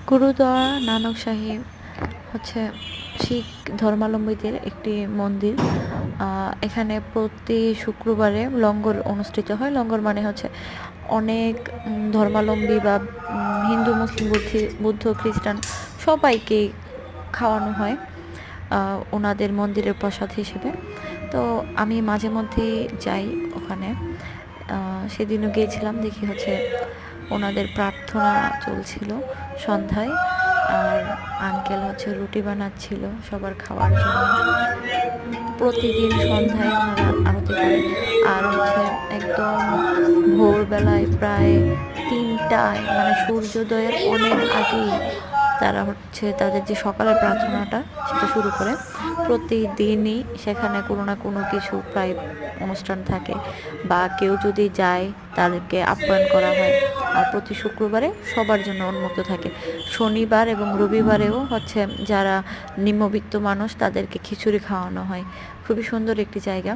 গুরুদ্বারা নানক সাহিব হচ্ছে শিখ ধর্মাবলম্বীদের একটি মন্দির। এখানে প্রতি শুক্রবারে লঙ্গর অনুষ্ঠিত হয়। লঙ্গর মানে হচ্ছে অনেক ধর্মাবলম্বী বা হিন্দু, মুসলিম, বুদ্ধ, খ্রিস্টান সবাইকেই খাওয়ানো হয় ওনাদের মন্দিরের প্রসাদ হিসেবে। তো আমি মাঝে মধ্যেই যাই ওখানে। সেদিনও গিয়েছিলাম, দেখি হচ্ছে ওনাদের প্রার্থনা চলছিল সন্ধ্যায়, আর আঙ্কেল হচ্ছে রুটি বানাচ্ছিল সবার খাওয়ার জন্য। প্রতিদিন সন্ধ্যায় ওনারা আরতি করে, আর হচ্ছে একদম ভোরবেলায় প্রায় 3টায় মানে সূর্যোদয়ের অনেক আগেই তারা হচ্ছে তাদের যে সকালের প্রার্থনাটা সেটা শুরু করে। প্রতিদিনই সেখানে কোনো না কোনো কিছু প্রায় অনুষ্ঠান থাকে, বা কেউ যদি যায় তাদেরকে আপ্যায়ন করা হয়। আর প্রতি শুক্রবারে সবার জন্য উন্মুক্ত থাকে। শনিবার এবং রবিবারেও হচ্ছে যারা নিম্নবিত্ত মানুষ তাদেরকে খিচুড়ি খাওয়ানো হয়। খুবই সুন্দর একটি জায়গা।